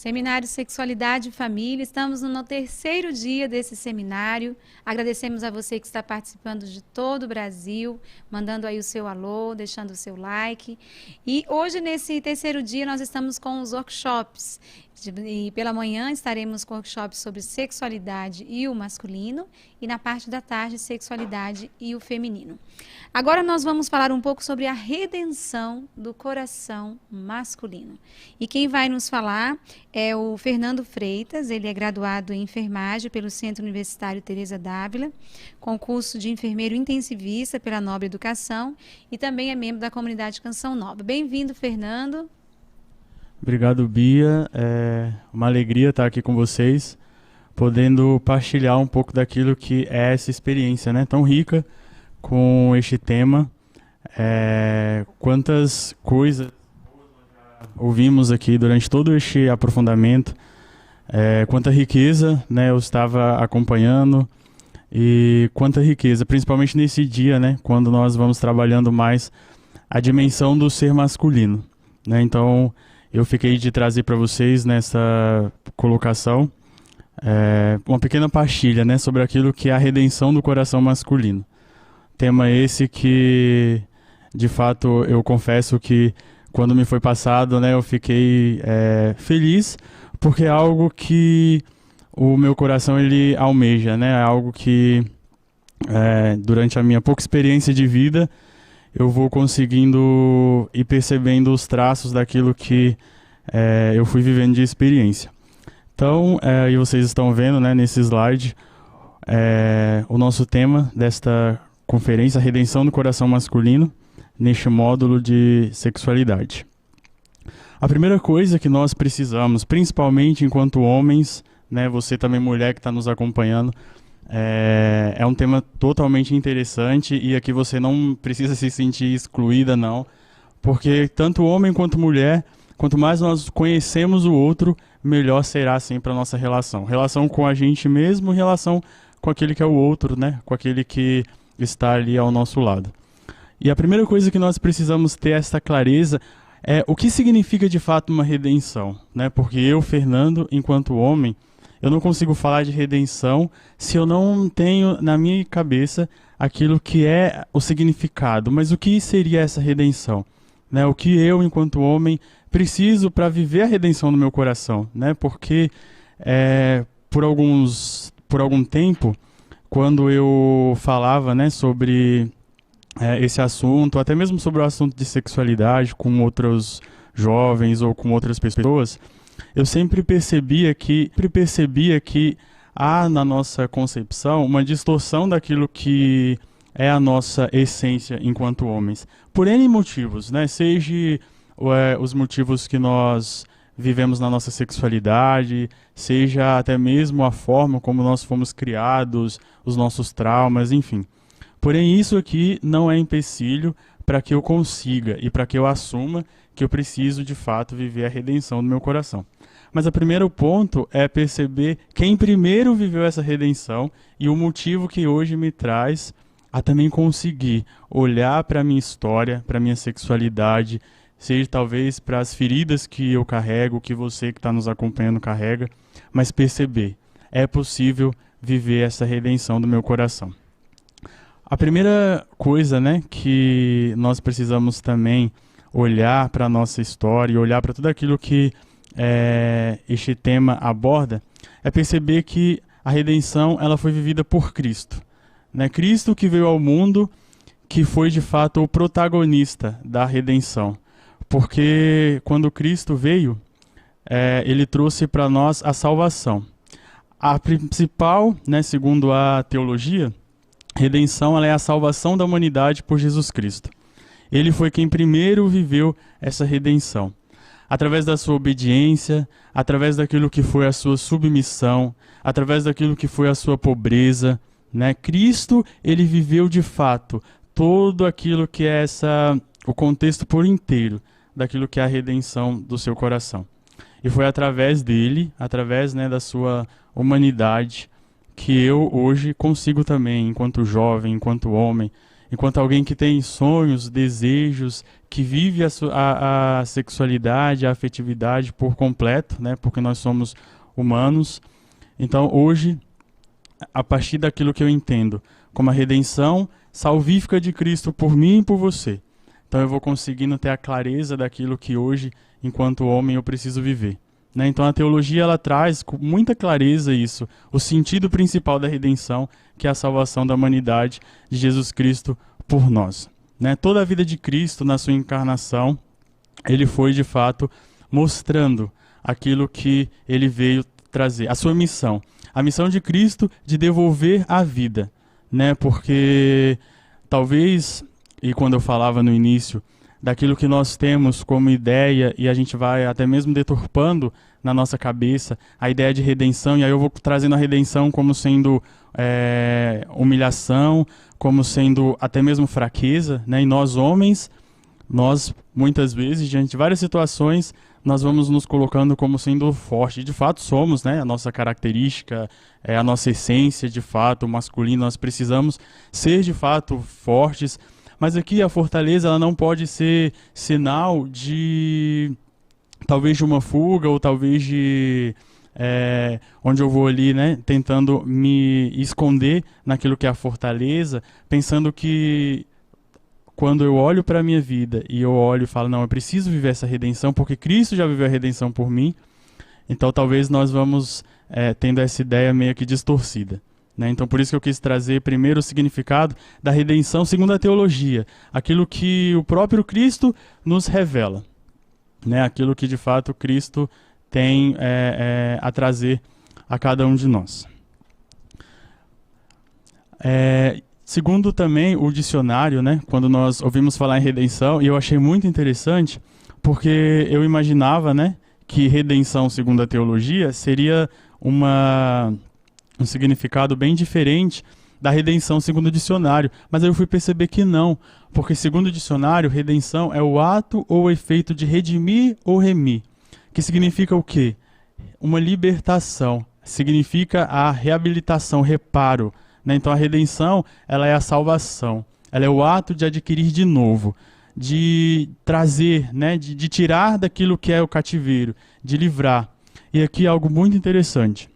Seminário Sexualidade e Família, estamos no terceiro dia desse seminário. Agradecemos a você que está participando de todo o Brasil, mandando aí o seu alô, deixando o seu like. E hoje, nesse terceiro dia, nós estamos com os workshops. E pela manhã estaremos com workshops sobre sexualidade e o masculino, e na parte da tarde, sexualidade e o feminino. Agora nós vamos falar um pouco sobre a redenção do coração masculino. E quem vai nos falar é o Fernando Freitas. Ele é graduado em enfermagem pelo Centro Universitário Teresa d'Ávila, concurso de enfermeiro intensivista pela Nobre Educação e também é membro da comunidade Canção Nova. Bem-vindo, Fernando. Obrigado, Bia. É uma alegria estar aqui com vocês, podendo partilhar um pouco daquilo que é essa experiência, né, tão rica com este tema. Quantas coisas ouvimos aqui durante todo este aprofundamento, quanta riqueza, né, eu estava acompanhando, e quanta riqueza, principalmente nesse dia, né, quando nós vamos trabalhando mais a dimensão do ser masculino, né. Então eu fiquei de trazer para vocês nessa colocação uma pequena pastilha, né, sobre aquilo que é a redenção do coração masculino. Tema esse que, de fato, eu confesso que quando me foi passado, né, eu fiquei feliz, porque é algo que o meu coração ele almeja, né, é algo que durante a minha pouca experiência de vida eu vou conseguindo ir percebendo os traços daquilo que eu fui vivendo de experiência. Então, e vocês estão vendo, né, nesse slide, o nosso tema desta conferência, a redenção do coração masculino, neste módulo de sexualidade. A primeira coisa que nós precisamos, principalmente enquanto homens, né, você também mulher que está nos acompanhando, é um tema totalmente interessante, e aqui você não precisa se sentir excluída, não, porque tanto homem quanto mulher, quanto mais nós conhecemos o outro, melhor será sempre a nossa relação. Relação com a gente mesmo, relação com aquele que é o outro, né, com aquele que está ali ao nosso lado. E a primeira coisa que nós precisamos ter essa clareza é o que significa de fato uma redenção, né, porque eu, Fernando, enquanto homem, eu não consigo falar de redenção se eu não tenho na minha cabeça aquilo que é o significado. Mas o que seria essa redenção? Né? O que eu, enquanto homem, preciso para viver a redenção do meu coração? Né? Porque por algum tempo, quando eu falava, né, sobre esse assunto, até mesmo sobre o assunto de sexualidade com outros jovens ou com outras pessoas, eu sempre percebia que há na nossa concepção uma distorção daquilo que é a nossa essência enquanto homens. Por N motivos, né? Seja os motivos que nós vivemos na nossa sexualidade, seja até mesmo a forma como nós fomos criados, os nossos traumas, enfim. Porém, isso aqui não é empecilho para que eu consiga e para que eu assuma que eu preciso, de fato, viver a redenção do meu coração. Mas o primeiro ponto é perceber quem primeiro viveu essa redenção e o motivo que hoje me traz a também conseguir olhar para a minha história, para a minha sexualidade, seja talvez para as feridas que eu carrego, que você que está nos acompanhando carrega, mas perceber, é possível viver essa redenção do meu coração. A primeira coisa, né, que nós precisamos também olhar para a nossa história e olhar para tudo aquilo que este tema aborda, é perceber que a redenção ela foi vivida por Cristo. Né? Cristo que veio ao mundo, que foi de fato o protagonista da redenção. Porque quando Cristo veio, ele trouxe para nós a salvação. A principal, né, segundo a teologia, redenção ela é a salvação da humanidade por Jesus Cristo. Ele foi quem primeiro viveu essa redenção. Através da sua obediência, através daquilo que foi a sua submissão, através daquilo que foi a sua pobreza, né? Cristo, ele viveu de fato todo aquilo que é o contexto por inteiro daquilo que é a redenção do seu coração. E foi através dele, através, né, da sua humanidade, que eu hoje consigo também, enquanto jovem, enquanto homem, enquanto alguém que tem sonhos, desejos, que vive a sexualidade, a afetividade por completo, né? Porque nós somos humanos. Então, hoje, a partir daquilo que eu entendo como a redenção salvífica de Cristo por mim e por você, então eu vou conseguindo ter a clareza daquilo que hoje, enquanto homem, eu preciso viver. Né? Então a teologia ela traz com muita clareza isso, o sentido principal da redenção, que é a salvação da humanidade de Jesus Cristo por nós. Né? Toda a vida de Cristo, na sua encarnação, ele foi de fato mostrando aquilo que ele veio trazer, a sua missão. A missão de Cristo de devolver a vida, né? Porque talvez, e quando eu falava no início, daquilo que nós temos como ideia, e a gente vai até mesmo deturpando na nossa cabeça a ideia de redenção, e aí eu vou trazendo a redenção como sendo humilhação, como sendo até mesmo fraqueza, né? E nós homens, nós muitas vezes, diante de várias situações, nós vamos nos colocando como sendo fortes. De fato somos, né? A nossa característica, a nossa essência, de fato, masculino, nós precisamos ser de fato fortes. Mas aqui a fortaleza ela não pode ser sinal de, talvez, de uma fuga, ou talvez de onde eu vou ali, né, tentando me esconder naquilo que é a fortaleza, pensando que quando eu olho para a minha vida e eu olho e falo, não, eu preciso viver essa redenção porque Cristo já viveu a redenção por mim, então talvez nós vamos tendo essa ideia meio que distorcida. Né? Então por isso que eu quis trazer primeiro o significado da redenção segundo a teologia, aquilo que o próprio Cristo nos revela, né? Aquilo que de fato Cristo tem a trazer a cada um de nós. Segundo também o dicionário, né, quando nós ouvimos falar em redenção, e eu achei muito interessante, porque eu imaginava, né, que redenção, segundo a teologia, seria um significado bem diferente da redenção segundo o dicionário. Mas aí eu fui perceber que não, porque segundo o dicionário, redenção é o ato ou efeito de redimir ou remir, que significa o quê? Uma libertação, significa a reabilitação, reparo. Né? Então a redenção, ela é a salvação, ela é o ato de adquirir de novo, de trazer, né? de tirar daquilo que é o cativeiro, de livrar. E aqui algo muito interessante,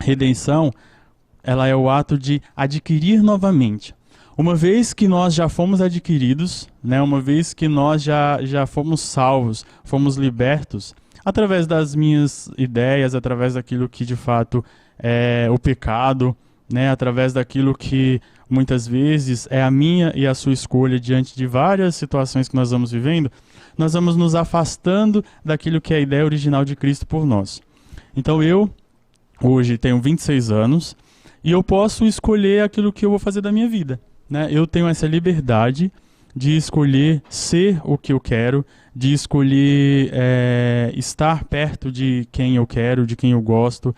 redenção, ela é o ato de adquirir novamente. Uma vez que nós já fomos adquiridos, né? Uma vez que nós já fomos salvos, fomos libertos, através das minhas ideias, através daquilo que de fato é o pecado, né, através daquilo que muitas vezes é a minha e a sua escolha diante de várias situações que nós vamos vivendo, nós vamos nos afastando daquilo que é a ideia original de Cristo por nós. Então eu, hoje, tenho 26 anos e eu posso escolher aquilo que eu vou fazer da minha vida. Né? Eu tenho essa liberdade de escolher ser o que eu quero, de escolher estar perto de quem eu quero, de quem eu gosto.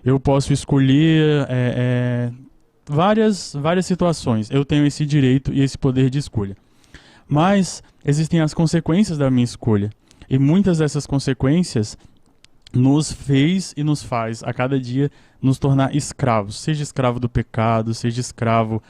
Eu posso escolher várias situações. Eu tenho esse direito e esse poder de escolha. Mas existem as consequências da minha escolha. E muitas dessas consequências nos fez e nos faz, a cada dia, nos tornar escravos. Seja escravo do pecado, seja escravo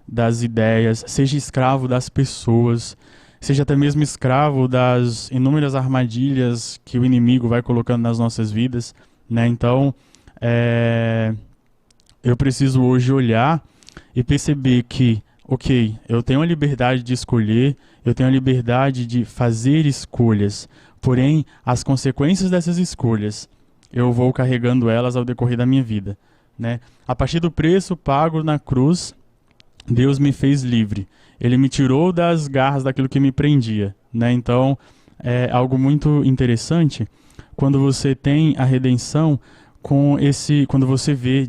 das ideias, seja escravo das pessoas, seja até mesmo escravo das inúmeras armadilhas que o inimigo vai colocando nas nossas vidas. Né? Então, eu preciso hoje olhar e perceber que, ok, eu tenho a liberdade de escolher, eu tenho a liberdade de fazer escolhas, porém, as consequências dessas escolhas, eu vou carregando elas ao decorrer da minha vida. Né? A partir do preço pago na cruz, Deus me fez livre. Ele me tirou das garras daquilo que me prendia. Né? Então, é algo muito interessante quando você tem a redenção quando você vê,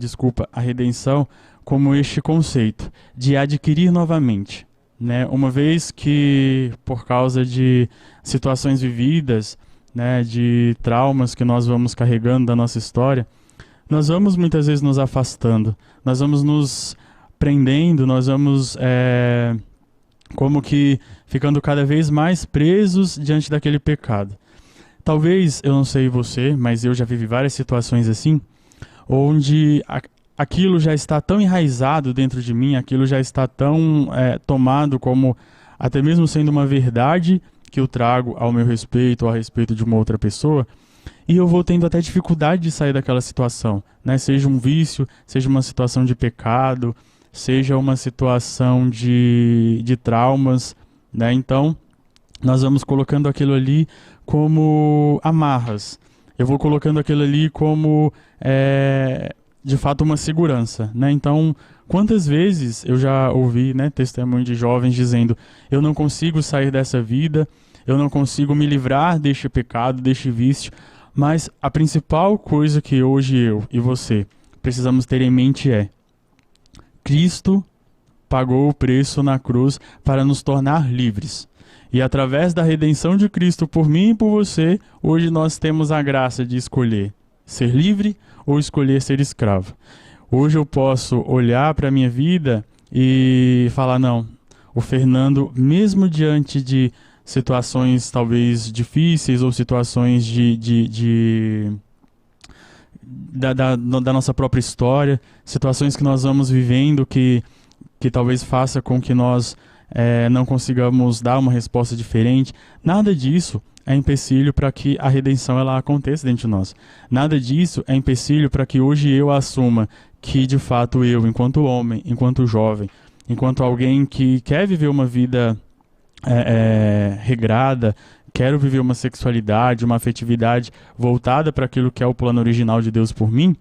a redenção como este conceito de adquirir novamente, né? Uma vez que, por causa de situações vividas, né, de traumas que nós vamos carregando da nossa história, nós vamos muitas vezes nos afastando, nós vamos nos prendendo, nós vamos como que ficando cada vez mais presos diante daquele pecado. Talvez, eu não sei você, mas eu já vivi várias situações assim, onde aquilo já está tão enraizado dentro de mim, aquilo já está tão tomado como até mesmo sendo uma verdade que eu trago ao meu respeito, ou a respeito de uma outra pessoa, e eu vou tendo até dificuldade de sair daquela situação, né? Seja um vício, seja uma situação de pecado, seja uma situação de traumas, né? Então, nós vamos colocando aquilo ali como amarras. Eu vou colocando aquilo ali como, de fato, uma segurança, né? Então, quantas vezes eu já ouvi, né, testemunho de jovens dizendo: eu não consigo sair dessa vida, eu não consigo me livrar deste pecado, deste vício. Mas a principal coisa que hoje eu e você precisamos ter em mente é: Cristo pagou o preço na cruz para nos tornar livres. E através da redenção de Cristo por mim e por você, hoje nós temos a graça de escolher ser livre ou escolher ser escravo. Hoje eu posso olhar para a minha vida e falar: não, o Fernando, mesmo diante de situações talvez difíceis ou situações da nossa própria história, situações que nós vamos vivendo que talvez faça com que nós não consigamos dar uma resposta diferente, nada disso é empecilho para que a redenção ela aconteça dentro de nós. Nada disso é empecilho para que hoje eu assuma que de fato eu, enquanto homem, enquanto jovem, enquanto alguém que quer viver uma vida regrada, quero viver uma sexualidade, uma afetividade voltada para aquilo que é o plano original de Deus por mim,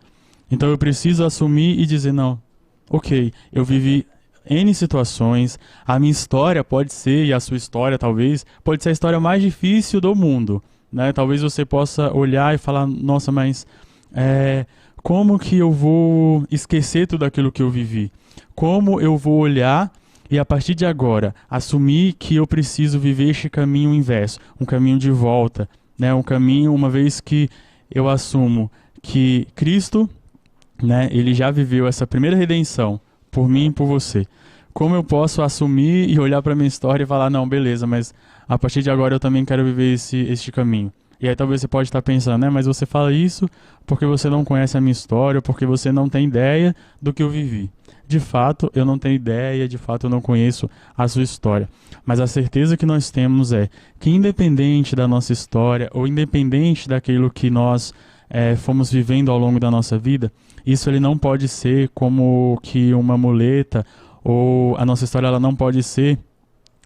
então eu preciso assumir e dizer: não, ok, eu vivi N situações, a minha história pode ser, e a sua história talvez, pode ser a história mais difícil do mundo, né? Talvez você possa olhar e falar: nossa, mas como que eu vou esquecer tudo aquilo que eu vivi? Como eu vou olhar e a partir de agora assumir que eu preciso viver este caminho inverso, um caminho de volta, né? Um caminho, uma vez que eu assumo que Cristo, né, ele já viveu essa primeira redenção por mim e por você. Como eu posso assumir e olhar para a minha história e falar: não, beleza, mas a partir de agora eu também quero viver este caminho. E aí talvez você pode estar pensando, né, mas você fala isso porque você não conhece a minha história, porque você não tem ideia do que eu vivi. De fato, eu não tenho ideia, de fato eu não conheço a sua história. Mas a certeza que nós temos é que, independente da nossa história, ou independente daquilo que nós fomos vivendo ao longo da nossa vida, isso ele não pode ser como que uma muleta, ou a nossa história ela não pode ser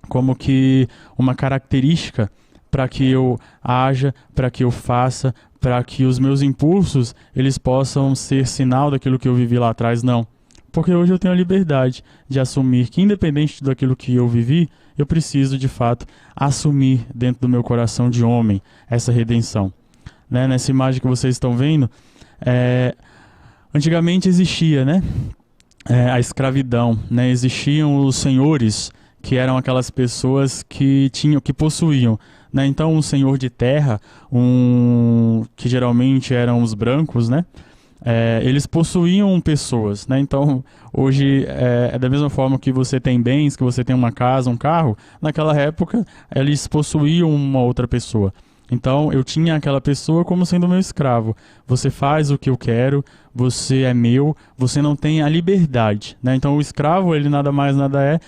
como que uma característica para que eu haja, para que eu faça, para que os meus impulsos eles possam ser sinal daquilo que eu vivi lá atrás, não. Porque hoje eu tenho a liberdade de assumir que, independente daquilo que eu vivi, eu preciso, de fato, assumir dentro do meu coração de homem essa redenção. Né? Nessa imagem que vocês estão vendo, antigamente existia, né? A escravidão, né? Existiam os senhores, que eram aquelas pessoas que possuíam, né? Então, um senhor de terra, que geralmente eram os brancos, né? Eles possuíam pessoas, né? Então, hoje, da mesma forma que você tem bens, que você tem uma casa, um carro, naquela época, eles possuíam uma outra pessoa. Então, eu tinha aquela pessoa como sendo meu escravo. Você faz o que eu quero, você é meu, você não tem a liberdade, né? Então, o escravo, ele nada mais nada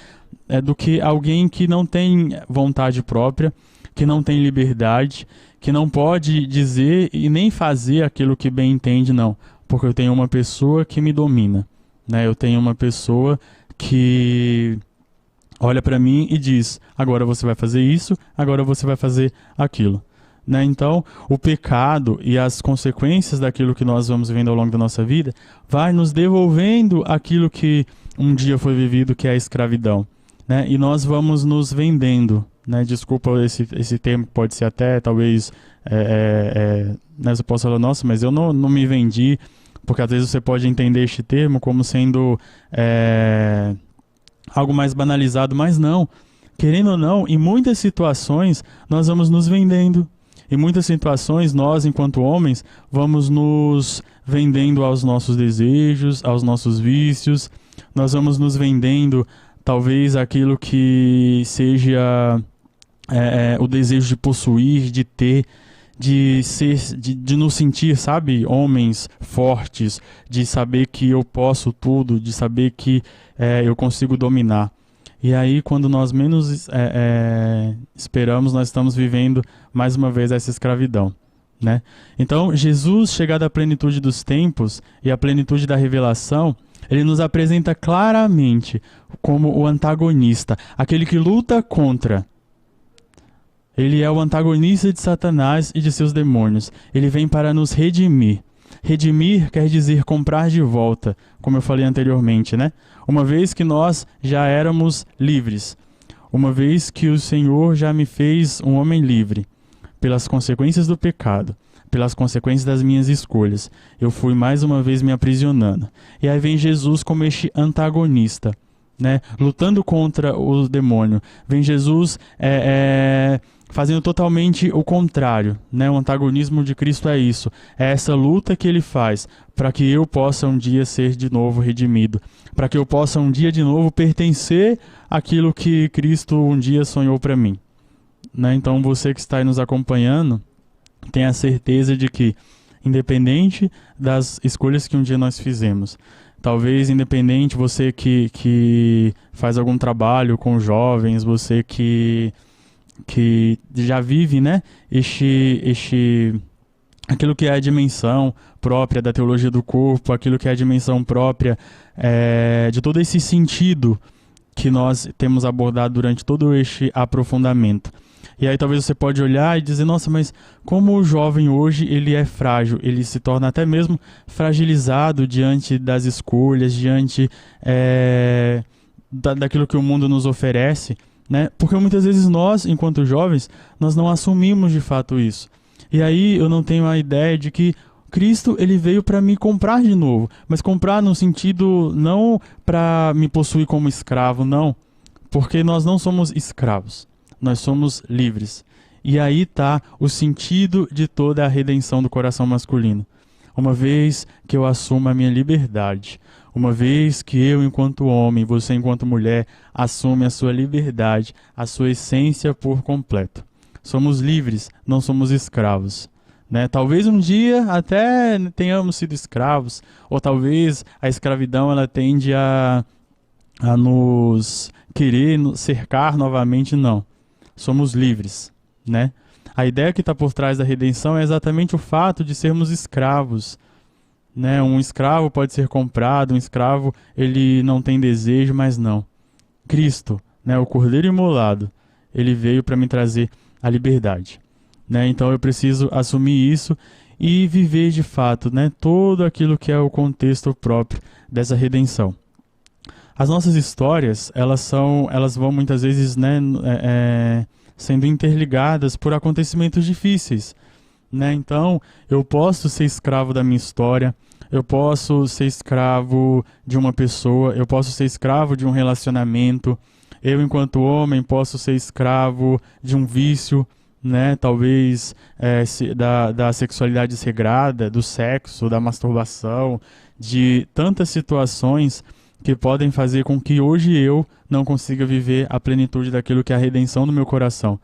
é do que alguém que não tem vontade própria, que não tem liberdade, que não pode dizer e nem fazer aquilo que bem entende, não. Porque eu tenho uma pessoa que me domina, né? Eu tenho uma pessoa que olha para mim e diz: agora você vai fazer isso, agora você vai fazer aquilo. Né? Então, o pecado e as consequências daquilo que nós vamos vivendo ao longo da nossa vida vai nos devolvendo aquilo que um dia foi vivido, que é a escravidão. Né? E nós vamos nos vendendo. Né? Desculpa esse termo, pode ser até, talvez, né? Você possa falar: nossa, mas eu não me vendi, porque às vezes você pode entender este termo como sendo algo mais banalizado, mas não. Querendo ou não, em muitas situações, nós vamos nos vendendo. Em muitas situações, nós, enquanto homens, vamos nos vendendo aos nossos desejos, aos nossos vícios. Nós vamos nos vendendo, talvez, aquilo que seja o desejo de possuir, de ter, de nos sentir, sabe, homens fortes, de saber que eu posso tudo, de saber que eu consigo dominar. E aí, quando nós menos esperamos, nós estamos vivendo mais uma vez essa escravidão, né? Então, Jesus, chegado à plenitude dos tempos e à plenitude da revelação, ele nos apresenta claramente como o antagonista, aquele que luta contra. Ele é o antagonista de Satanás e de seus demônios. Ele vem para nos redimir. Redimir quer dizer comprar de volta, como eu falei anteriormente, né? Uma vez que nós já éramos livres, uma vez que o Senhor já me fez um homem livre, pelas consequências do pecado, pelas consequências das minhas escolhas, eu fui mais uma vez me aprisionando. E aí vem Jesus como este antagonista, né? Lutando contra o demônio. Vem Jesus fazendo totalmente o contrário, né? O antagonismo de Cristo é isso. É essa luta que ele faz para que eu possa um dia ser de novo redimido, para que eu possa um dia de novo pertencer àquilo que Cristo um dia sonhou para mim, né? Então você que está aí nos acompanhando, tenha a certeza de que, independente das escolhas que um dia nós fizemos, talvez independente, você que faz algum trabalho com jovens, você que já vive, né, aquilo que é a dimensão própria da teologia do corpo, aquilo que é a dimensão própria de todo esse sentido que nós temos abordado durante todo este aprofundamento. E aí talvez você pode olhar e dizer, nossa, mas como o jovem hoje ele é frágil, ele se torna até mesmo fragilizado diante das escolhas, diante daquilo que o mundo nos oferece, né? Porque muitas vezes nós, enquanto jovens, nós não assumimos de fato isso. E aí eu não tenho a ideia de que Cristo ele veio para me comprar de novo, mas comprar no sentido não para me possuir como escravo, não, porque nós não somos escravos, nós somos livres. E aí está o sentido de toda a redenção do coração masculino. Uma vez que eu assumo a minha liberdade, uma vez que eu, enquanto homem, você, enquanto mulher, assume a sua liberdade, a sua essência por completo. Somos livres, não somos escravos, né? Talvez um dia até tenhamos sido escravos, ou talvez a escravidão ela tende a nos querer cercar novamente, não. Somos livres, né? A ideia que está por trás da redenção é exatamente o fato de sermos escravos, né? Um escravo pode ser comprado, um escravo ele não tem desejo, mas não. Cristo, né, o Cordeiro imolado, ele veio para me trazer a liberdade, né? Então eu preciso assumir isso e viver de fato, né, todo aquilo que é o contexto próprio dessa redenção. As nossas histórias, elas vão muitas vezes, né, sendo interligadas por acontecimentos difíceis, né? Então, eu posso ser escravo da minha história, eu posso ser escravo de uma pessoa, eu posso ser escravo de um relacionamento, eu, enquanto homem, posso ser escravo de um vício, né? Talvez da sexualidade desregrada, do sexo, da masturbação, de tantas situações que podem fazer com que hoje eu não consiga viver a plenitude daquilo que é a redenção do meu coração.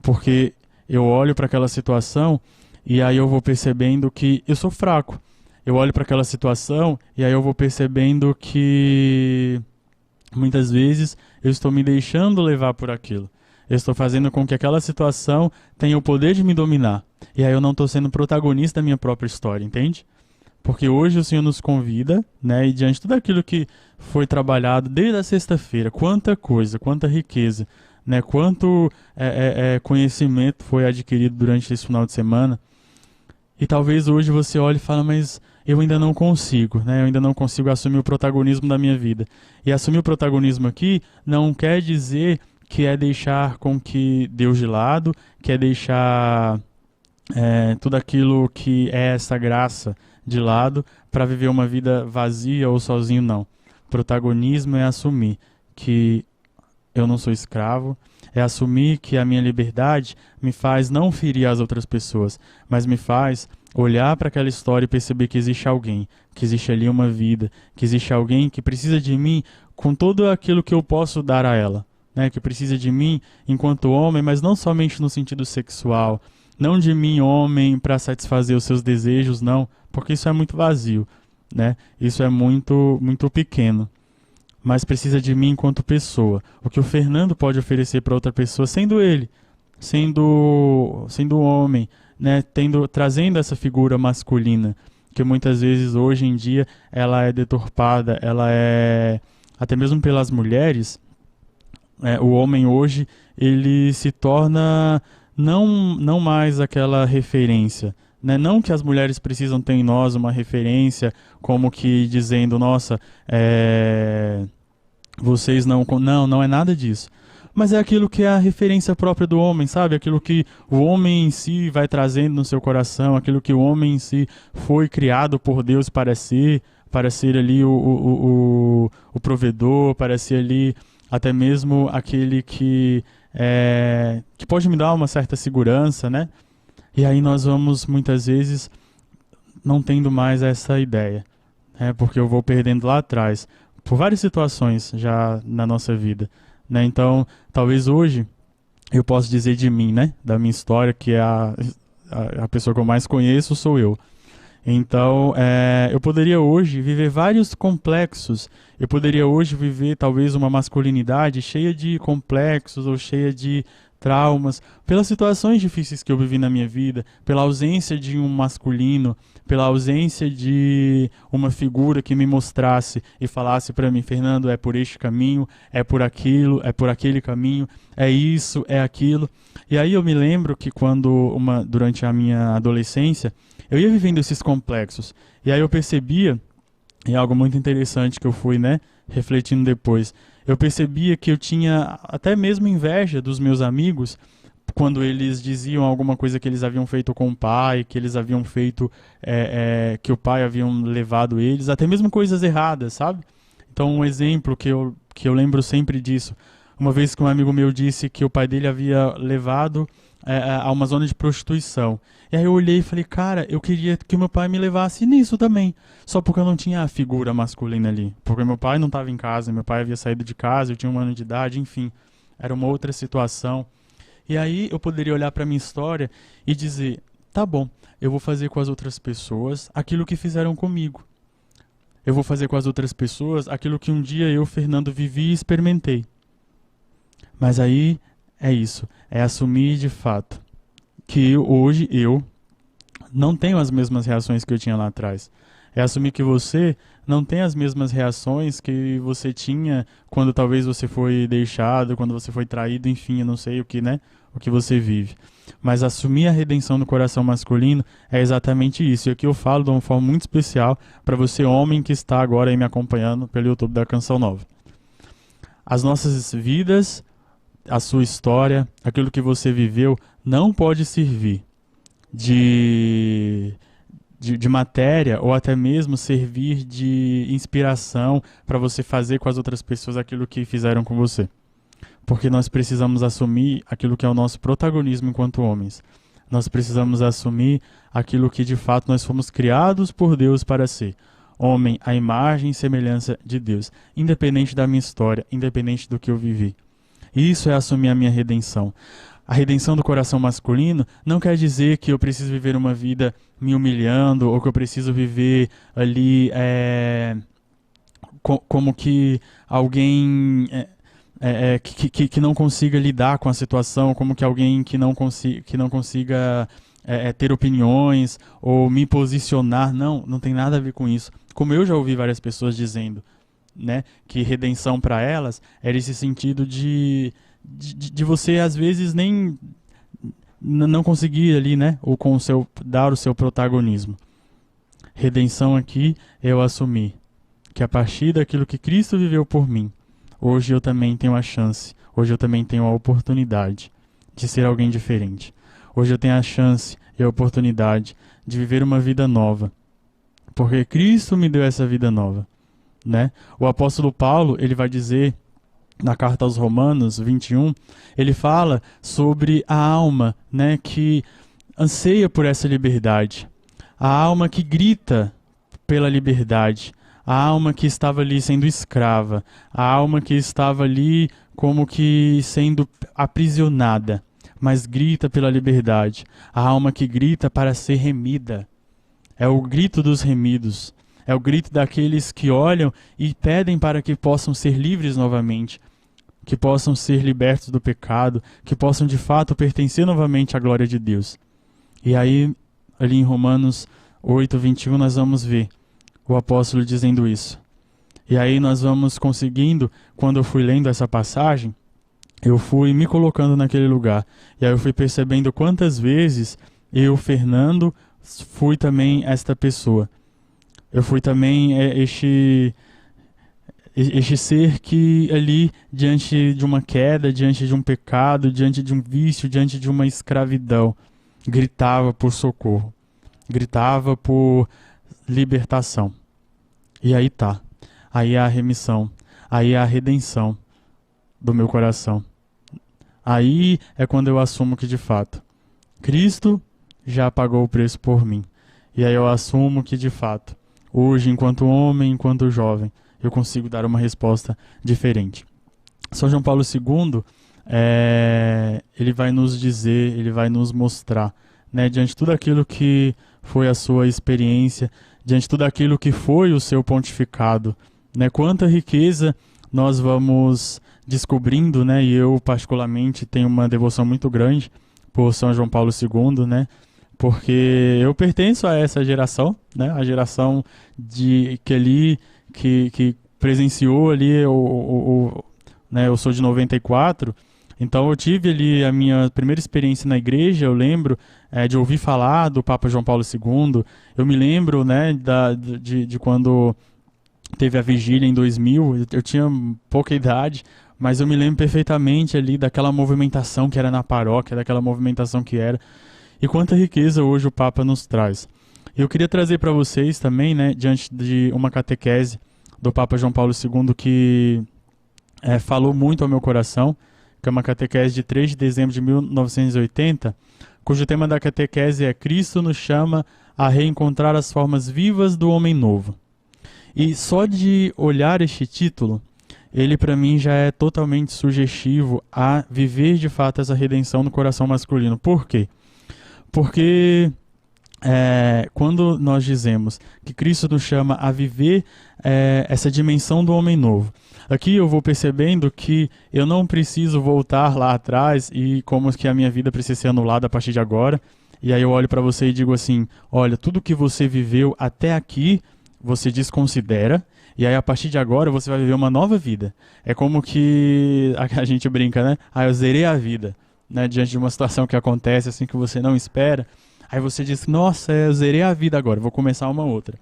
Porque eu olho para aquela situação e aí eu vou percebendo que eu sou fraco. Eu olho para aquela situação e aí eu vou percebendo que muitas vezes eu estou me deixando levar por aquilo. Eu estou fazendo com que aquela situação tenha o poder de me dominar. E aí eu não estou sendo protagonista da minha própria história, entende? Porque hoje o Senhor nos convida, né, e diante de tudo aquilo que foi trabalhado desde a sexta-feira, quanta coisa, quanta riqueza, né, quanto conhecimento foi adquirido durante esse final de semana. E talvez hoje você olhe e fale, mas eu ainda não consigo, né, eu ainda não consigo assumir o protagonismo da minha vida. E assumir o protagonismo aqui não quer dizer que é deixar com que Deus de lado, que é deixar tudo aquilo que é essa graça de lado para viver uma vida vazia ou sozinho, não. Protagonismo é assumir que eu não sou escravo, é assumir que a minha liberdade me faz não ferir as outras pessoas, mas me faz olhar para aquela história e perceber que existe alguém, que existe ali uma vida, que existe alguém que precisa de mim com tudo aquilo que eu posso dar a ela, né? Que precisa de mim enquanto homem, mas não somente no sentido sexual, Não de mim, homem, para satisfazer os seus desejos, não, porque isso é muito vazio, né? Isso é muito, muito pequeno. Mas precisa de mim enquanto pessoa. O que o Fernando pode oferecer para outra pessoa, sendo ele, sendo homem, né? Trazendo essa figura masculina, que muitas vezes hoje em dia ela é deturpada, ela é até mesmo pelas mulheres. O homem hoje ele se torna não mais aquela referência, né? Não que as mulheres precisam ter em nós uma referência, como que dizendo, nossa, vocês não é nada disso. Mas é aquilo que é a referência própria do homem, sabe? Aquilo que o homem em si vai trazendo no seu coração, aquilo que o homem em si foi criado por Deus para ser ali o provedor, para ser ali até mesmo aquele que pode me dar uma certa segurança, né? E aí nós vamos, muitas vezes, não tendo mais essa ideia, né? Porque eu vou perdendo lá atrás, por várias situações já na nossa vida, né? Então, talvez hoje eu possa dizer de mim, né? Da minha história, que é a pessoa que eu mais conheço sou eu. Então, eu poderia hoje viver vários complexos. Eu poderia hoje viver talvez uma masculinidade cheia de complexos ou cheia de traumas, pelas situações difíceis que eu vivi na minha vida, pela ausência de um masculino, pela ausência de uma figura que me mostrasse e falasse para mim, Fernando, é por este caminho, é por aquilo, é por aquele caminho, é isso, é aquilo. E aí eu me lembro que durante a minha adolescência, eu ia vivendo esses complexos. E aí eu percebia, e é algo muito interessante que eu fui, refletindo depois, eu percebia que eu tinha até mesmo inveja dos meus amigos quando eles diziam alguma coisa que eles haviam feito com o pai, que eles haviam feito, que o pai haviam levado eles, até mesmo coisas erradas, sabe? Então um exemplo que eu lembro sempre disso, uma vez que um amigo meu disse que o pai dele havia levado a uma zona de prostituição. E aí eu olhei e falei, cara, eu queria que meu pai me levasse nisso também. Só porque eu não tinha a figura masculina ali. Porque meu pai não estava em casa, meu pai havia saído de casa, eu tinha 1 ano de idade, enfim. Era uma outra situação. E aí eu poderia olhar para minha história e dizer, tá bom, eu vou fazer com as outras pessoas aquilo que fizeram comigo. Eu vou fazer com as outras pessoas aquilo que um dia eu, Fernando, vivi e experimentei. Mas aí é isso, é assumir de fato que hoje eu não tenho as mesmas reações que eu tinha lá atrás. É assumir que você não tem as mesmas reações que você tinha quando talvez você foi deixado, quando você foi traído, enfim, eu não sei o que você vive. Mas assumir a redenção no coração masculino é exatamente isso. E aqui eu falo de uma forma muito especial para você, homem, que está agora aí me acompanhando pelo YouTube da Canção Nova. As nossas vidas, a sua história, aquilo que você viveu, não pode servir de matéria ou até mesmo servir de inspiração para você fazer com as outras pessoas aquilo que fizeram com você. Porque nós precisamos assumir aquilo que é o nosso protagonismo enquanto homens. Nós precisamos assumir aquilo que de fato nós fomos criados por Deus para ser. Homem, à imagem e semelhança de Deus. Independente da minha história, independente do que eu vivi. Isso é assumir a minha redenção. A redenção do coração masculino não quer dizer que eu preciso viver uma vida me humilhando ou que eu preciso viver ali como que alguém que não consiga lidar com a situação, como que alguém que não consiga ter opiniões ou me posicionar. Não tem nada a ver com isso. Como eu já ouvi várias pessoas dizendo, que redenção para elas era esse sentido de você às vezes nem não conseguir ali, ou com dar o seu protagonismo. Redenção aqui é eu assumir que a partir daquilo que Cristo viveu por mim, hoje eu também tenho a chance, hoje eu também tenho a oportunidade de ser alguém diferente. Hoje eu tenho a chance e a oportunidade de viver uma vida nova, porque Cristo me deu essa vida nova. O apóstolo Paulo, ele vai dizer na carta aos Romanos 21, ele fala sobre a alma, que anseia por essa liberdade, a alma que grita pela liberdade, a alma que estava ali sendo escrava, a alma que estava ali como que sendo aprisionada. mas grita pela liberdade. A alma que grita para ser remida. É o grito dos remidos. É o grito daqueles que olham e pedem para que possam ser livres novamente, que possam ser libertos do pecado, que possam de fato pertencer novamente à glória de Deus. E aí, ali em Romanos 8:21, nós vamos ver o apóstolo dizendo isso. E aí nós vamos conseguindo, quando eu fui lendo essa passagem, eu fui me colocando naquele lugar. E aí eu fui percebendo quantas vezes eu, Fernando, fui também esta pessoa. Eu fui também este ser que ali, diante de uma queda, diante de um pecado, diante de um vício, diante de uma escravidão, gritava por socorro, gritava por libertação. E aí tá, aí é a remissão, aí é a redenção do meu coração. Aí é quando eu assumo que de fato, Cristo já pagou o preço por mim. E aí eu assumo que de fato, hoje, enquanto homem, enquanto jovem, eu consigo dar uma resposta diferente. São João Paulo II, ele vai nos dizer, ele vai nos mostrar, né, diante de tudo aquilo que foi a sua experiência, diante de tudo aquilo que foi o seu pontificado, né, quanta riqueza nós vamos descobrindo, né, e eu particularmente tenho uma devoção muito grande por São João Paulo II, né, porque eu pertenço a essa geração, né, a geração que presenciou ali, né, eu sou de 94, então eu tive ali a minha primeira experiência na igreja, eu lembro de ouvir falar do Papa João Paulo II, eu me lembro, né, de quando teve a vigília em 2000, eu tinha pouca idade, mas eu me lembro perfeitamente ali daquela movimentação que era na paróquia, daquela movimentação que era, e quanta riqueza hoje o Papa nos traz. Eu queria trazer para vocês também, né, diante de uma catequese do Papa João Paulo II que falou muito ao meu coração, que é uma catequese de 3 de dezembro de 1980, cujo tema da catequese é Cristo nos chama a reencontrar as formas vivas do homem novo. E só de olhar este título, ele para mim já é totalmente sugestivo a viver de fato essa redenção no coração masculino. Por quê? Porque quando nós dizemos que Cristo nos chama a viver essa dimensão do homem novo, aqui eu vou percebendo que eu não preciso voltar lá atrás e como que a minha vida precisa ser anulada a partir de agora, e aí eu olho para você e digo assim, olha, tudo que você viveu até aqui, você desconsidera, e aí a partir de agora você vai viver uma nova vida. É como que a gente brinca, né? Eu zerei a vida, né? Diante de uma situação que acontece assim que você não espera, aí você diz, nossa, eu zerei a vida agora, vou começar uma outra.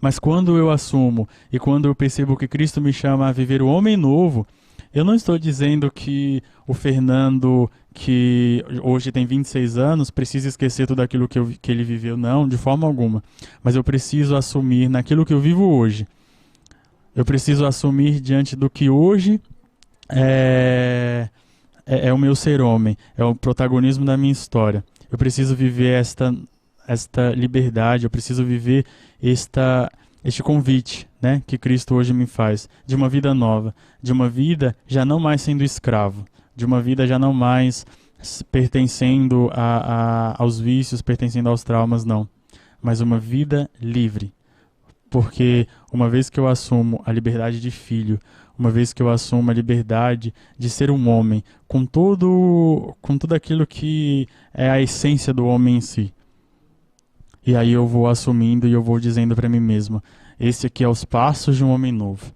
Mas quando eu assumo e quando eu percebo que Cristo me chama a viver o homem novo, eu não estou dizendo que o Fernando, que hoje tem 26 anos, precisa esquecer tudo aquilo que ele viveu. Não, de forma alguma. Mas eu preciso assumir naquilo que eu vivo hoje. Eu preciso assumir diante do que hoje é o meu ser homem, é o protagonismo da minha história. Eu preciso viver esta liberdade, eu preciso viver este convite, né, que Cristo hoje me faz, de uma vida nova, de uma vida já não mais sendo escravo, de uma vida já não mais pertencendo aos vícios, pertencendo aos traumas, não, mas uma vida livre. Porque uma vez que eu assumo a liberdade de filho, uma vez que eu assumo a liberdade de ser um homem, com tudo aquilo que é a essência do homem em si, e aí eu vou assumindo e eu vou dizendo para mim mesmo, esse aqui é os passos de um homem novo.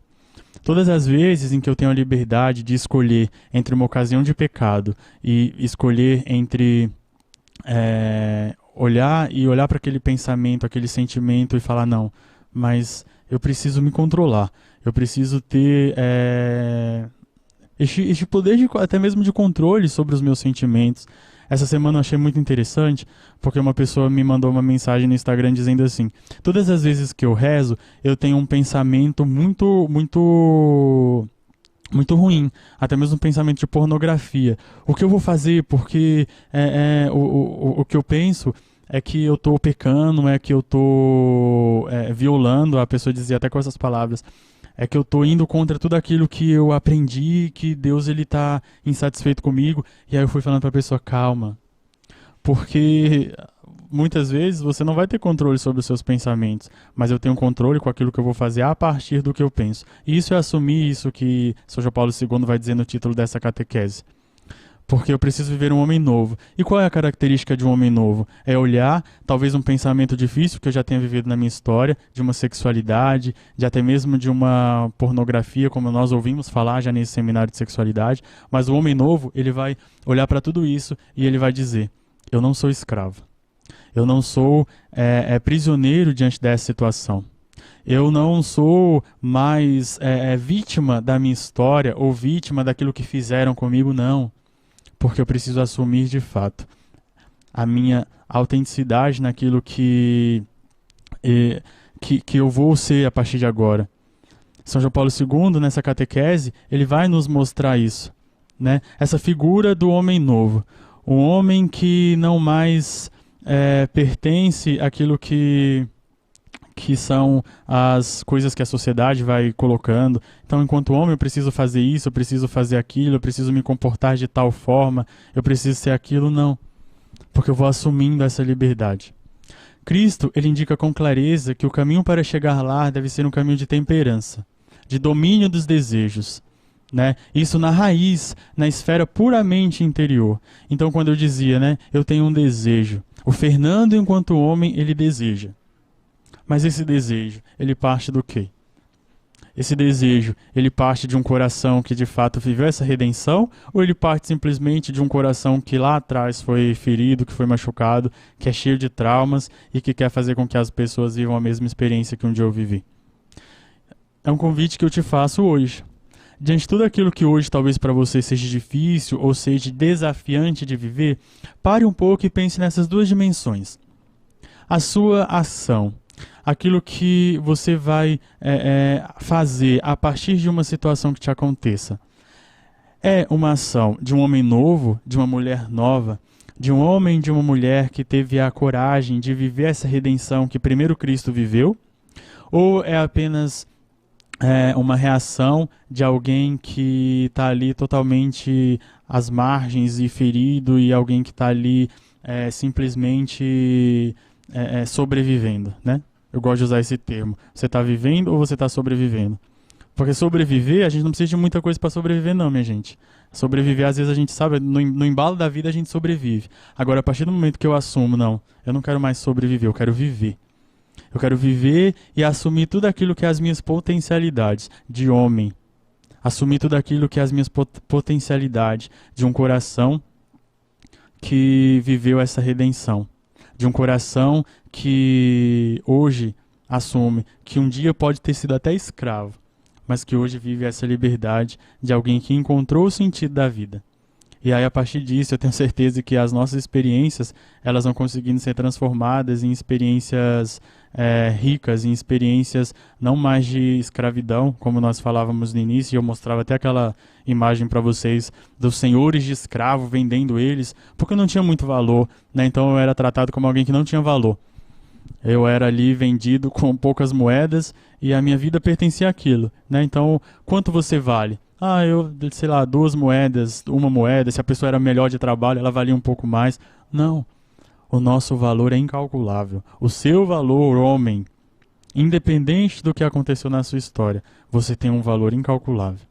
Todas as vezes em que eu tenho a liberdade de escolher entre uma ocasião de pecado e escolher entre olhar para aquele pensamento, aquele sentimento e falar, não, mas eu preciso me controlar, eu preciso ter este poder até mesmo de controle sobre os meus sentimentos. Essa semana eu achei muito interessante, porque uma pessoa me mandou uma mensagem no Instagram dizendo assim, todas as vezes que eu rezo, eu tenho um pensamento muito, muito, muito ruim, até mesmo um pensamento de pornografia. O que eu vou fazer? Porque o que eu penso é que eu estou pecando, é que eu estou violando, a pessoa dizia até com essas palavras, É que eu estou indo contra tudo aquilo que eu aprendi, que Deus ele está insatisfeito comigo. E aí eu fui falando para a pessoa, calma. Porque muitas vezes você não vai ter controle sobre os seus pensamentos, mas eu tenho controle com aquilo que eu vou fazer a partir do que eu penso. E isso é assumir isso que São João Paulo II vai dizer no título dessa catequese. Porque eu preciso viver um homem novo. E qual é a característica de um homem novo? É olhar, talvez um pensamento difícil que eu já tenha vivido na minha história, de uma sexualidade, de até mesmo de uma pornografia, como nós ouvimos falar já nesse seminário de sexualidade. Mas o homem novo, ele vai olhar para tudo isso e ele vai dizer, eu não sou escravo. Eu não sou prisioneiro diante dessa situação. Eu não sou mais vítima da minha história ou vítima daquilo que fizeram comigo, não. Porque eu preciso assumir de fato a minha autenticidade naquilo que eu vou ser a partir de agora. São João Paulo II, nessa catequese, ele vai nos mostrar isso, né? Essa figura do homem novo. Um homem que não mais pertence àquilo que são as coisas que a sociedade vai colocando. Então, enquanto homem, eu preciso fazer isso, eu preciso fazer aquilo, eu preciso me comportar de tal forma, eu preciso ser aquilo, não. Porque eu vou assumindo essa liberdade. Cristo, ele indica com clareza que o caminho para chegar lá deve ser um caminho de temperança, de domínio dos desejos, né? Isso na raiz, na esfera puramente interior. Então, quando eu dizia, né, eu tenho um desejo, o Fernando, enquanto homem, ele deseja. Mas esse desejo, ele parte do quê? Esse desejo, ele parte de um coração que de fato viveu essa redenção? Ou ele parte simplesmente de um coração que lá atrás foi ferido, que foi machucado, que é cheio de traumas e que quer fazer com que as pessoas vivam a mesma experiência que um dia eu vivi? É um convite que eu te faço hoje. Diante de tudo aquilo que hoje talvez para você seja difícil ou seja desafiante de viver, pare um pouco e pense nessas duas dimensões. A sua ação. Aquilo que você vai fazer a partir de uma situação que te aconteça. É uma ação de um homem novo, de uma mulher nova, de um homem, de uma mulher que teve a coragem de viver essa redenção que primeiro Cristo viveu? Ou é apenas uma reação de alguém que está ali totalmente às margens e ferido e alguém que está ali simplesmente sobrevivendo, né? Eu gosto de usar esse termo. Você está vivendo ou você está sobrevivendo? Porque sobreviver, a gente não precisa de muita coisa para sobreviver não, minha gente. Sobreviver, às vezes a gente sabe, no embalo da vida a gente sobrevive. Agora, a partir do momento que eu assumo, não, eu não quero mais sobreviver, eu quero viver. Eu quero viver e assumir tudo aquilo que é as minhas potencialidades de homem. Assumir tudo aquilo que é as minhas potencialidades de um coração que viveu essa redenção. De um coração que hoje assume que um dia pode ter sido até escravo, mas que hoje vive essa liberdade de alguém que encontrou o sentido da vida. E aí, a partir disso, eu tenho certeza que as nossas experiências, elas vão conseguindo ser transformadas em experiências ricas, em experiências não mais de escravidão, como nós falávamos no início, e eu mostrava até aquela imagem para vocês dos senhores de escravo vendendo eles, porque não tinha muito valor, né? Então eu era tratado como alguém que não tinha valor. Eu era ali vendido com poucas moedas e a minha vida pertencia àquilo, né? Então, quanto você vale? Eu, sei lá, 2 moedas, 1 moeda, se a pessoa era melhor de trabalho, ela valia um pouco mais. Não. O nosso valor é incalculável. O seu valor, homem, independente do que aconteceu na sua história, você tem um valor incalculável.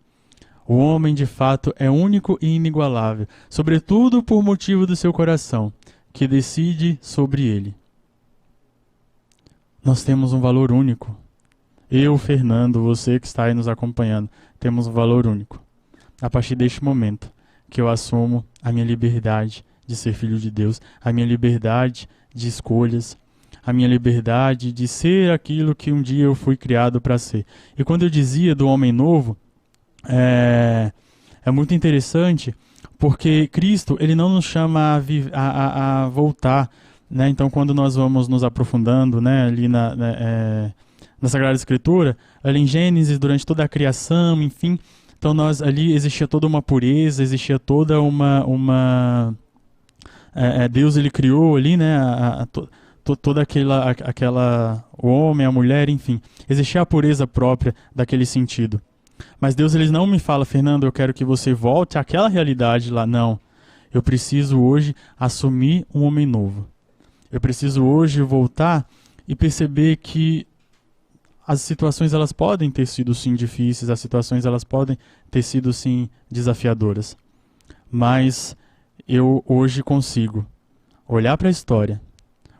O homem, de fato, é único e inigualável, sobretudo por motivo do seu coração, que decide sobre ele. Nós temos um valor único. Eu, Fernando, você que está aí nos acompanhando, temos um valor único. A partir deste momento que eu assumo a minha liberdade de ser filho de Deus, a minha liberdade de escolhas, a minha liberdade de ser aquilo que um dia eu fui criado para ser. E quando eu dizia do homem novo, é muito interessante, porque Cristo, ele não nos chama a voltar, né? Então, quando nós vamos nos aprofundando, né, ali na Sagrada Escritura, ali em Gênesis, durante toda a criação, enfim, então ali existia toda uma pureza, existia toda uma Deus, ele criou ali, né, toda o homem, a mulher, enfim, existia a pureza própria daquele sentido. Mas Deus, ele não me fala, Fernando, eu quero que você volte àquela realidade lá. Não. Eu preciso hoje assumir um homem novo. Eu preciso hoje voltar e perceber que as situações, elas podem ter sido sim difíceis, as situações, elas podem ter sido sim desafiadoras. Mas eu hoje consigo olhar para a história,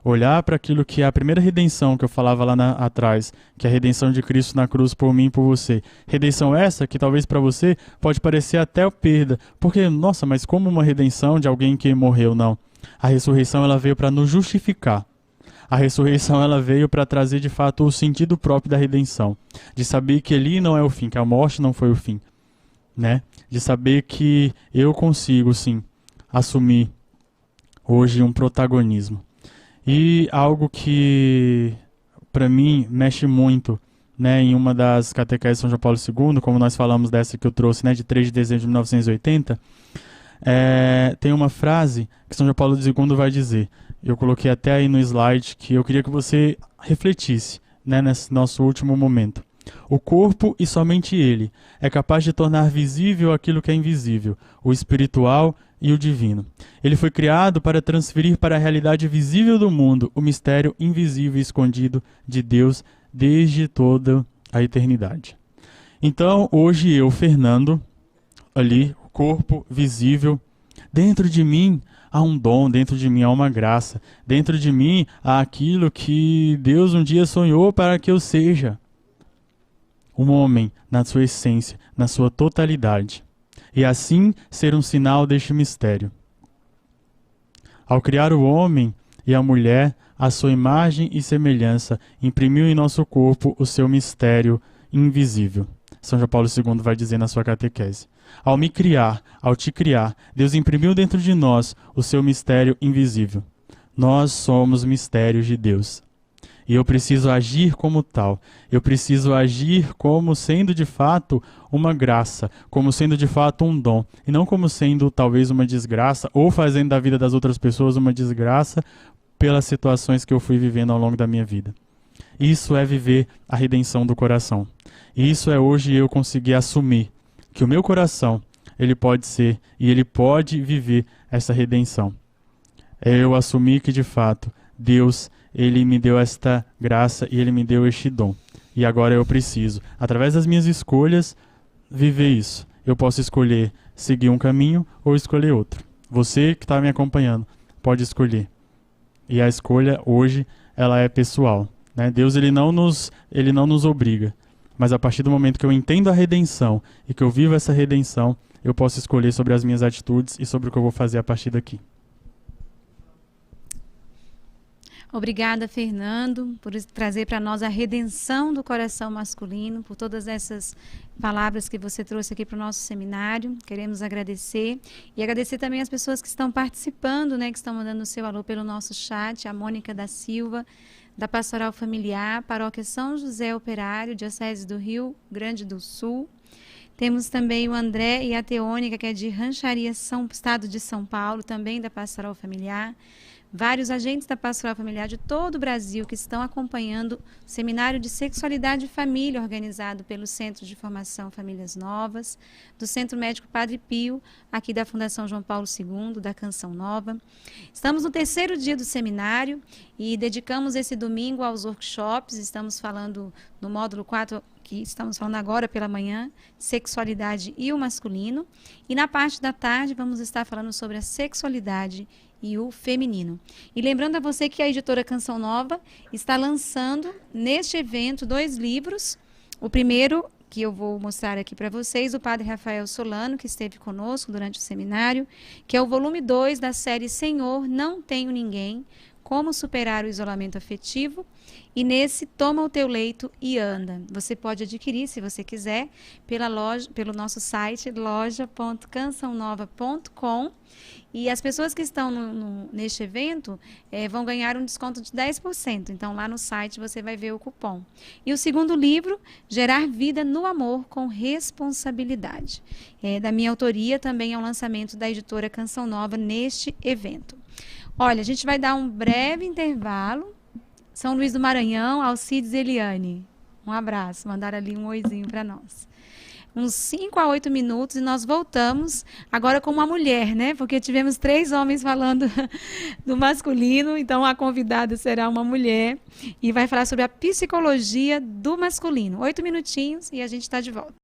olhar para aquilo que é a primeira redenção que eu falava lá atrás, que é a redenção de Cristo na cruz por mim e por você. Redenção essa que talvez para você pode parecer até perda, porque, nossa, mas como uma redenção de alguém que morreu? Não. A ressurreição, ela veio para nos justificar. A ressurreição, ela veio para trazer de fato o sentido próprio da redenção, de saber que ali não é o fim, que a morte não foi o fim, né? De saber que eu consigo sim assumir hoje um protagonismo. E algo que, para mim, mexe muito, né, em uma das catequeses de São João Paulo II, como nós falamos dessa que eu trouxe, né, de 3 de dezembro de 1980, tem uma frase que São João Paulo II vai dizer, eu coloquei até aí no slide, que eu queria que você refletisse, né, nesse nosso último momento. O corpo, e somente ele, é capaz de tornar visível aquilo que é invisível, o espiritual e o divino. Ele foi criado para transferir para a realidade visível do mundo o mistério invisível e escondido de Deus desde toda a eternidade. Então, hoje eu, Fernando, ali, corpo visível, dentro de mim há um dom, dentro de mim há uma graça, dentro de mim há aquilo que Deus um dia sonhou para que eu seja. Um homem na sua essência, na sua totalidade. E assim ser um sinal deste mistério. Ao criar o homem e a mulher, à sua imagem e semelhança, imprimiu em nosso corpo o seu mistério invisível. São João Paulo II vai dizer na sua catequese. Ao me criar, ao te criar, Deus imprimiu dentro de nós o seu mistério invisível. Nós somos mistérios de Deus. E eu preciso agir como tal. Eu preciso agir como sendo de fato uma graça, como sendo de fato um dom, e não como sendo talvez uma desgraça, ou fazendo da vida das outras pessoas uma desgraça pelas situações que eu fui vivendo ao longo da minha vida. Isso é viver a redenção do coração. E isso é hoje eu conseguir assumir que o meu coração, ele pode ser e ele pode viver essa redenção. É eu assumir que de fato Deus, ele me deu esta graça e ele me deu este dom. E agora eu preciso, através das minhas escolhas, viver isso. Eu posso escolher seguir um caminho ou escolher outro. Você que está me acompanhando pode escolher. E a escolha hoje, ela é pessoal, né? Deus, ele não nos obriga. Mas a partir do momento que eu entendo a redenção e que eu vivo essa redenção, eu posso escolher sobre as minhas atitudes e sobre o que eu vou fazer a partir daqui. Obrigada, Fernando, por trazer para nós a redenção do coração masculino, por todas essas palavras que você trouxe aqui para o nosso seminário. Queremos agradecer e agradecer também as pessoas que estão participando, né, que estão mandando o seu alô pelo nosso chat, a Mônica da Silva, da Pastoral Familiar, Paróquia São José Operário, Diocese do Rio Grande do Sul. Temos também o André e a Teônica, que é de Rancharia, Estado de São Paulo, também da Pastoral Familiar. Vários agentes da Pastoral Familiar de todo o Brasil que estão acompanhando o Seminário de Sexualidade e Família, organizado pelo Centro de Formação Famílias Novas, do Centro Médico Padre Pio, aqui da Fundação João Paulo II, da Canção Nova. Estamos no 3º dia do seminário e dedicamos esse domingo aos workshops. Estamos falando no módulo 4, que estamos falando agora pela manhã, sexualidade e o masculino. E na parte da tarde vamos estar falando sobre a sexualidade e o feminino. E lembrando a você que a editora Canção Nova está lançando neste evento 2 livros. O primeiro, que eu vou mostrar aqui para vocês, o Padre Rafael Solano, que esteve conosco durante o seminário, que é o volume 2 da série Senhor, Não Tenho Ninguém, Como Superar o Isolamento Afetivo. E nesse, Toma o Teu Leito e Anda. Você pode adquirir, se você quiser, pelo nosso site, loja.cançãonova.com. E as pessoas que estão neste evento vão ganhar um desconto de 10%. Então, lá no site você vai ver o cupom. E o segundo livro, Gerar Vida no Amor com Responsabilidade. Da minha autoria, também é um lançamento da editora Canção Nova neste evento. Olha, a gente vai dar um breve intervalo São Luís do Maranhão, Alcides e Eliane. Um abraço, mandaram ali um oizinho para nós. Uns 5 a 8 minutos e nós voltamos agora com uma mulher, né? Porque tivemos 3 homens falando do masculino, então a convidada será uma mulher e vai falar sobre a psicologia do masculino. 8 minutinhos e a gente está de volta.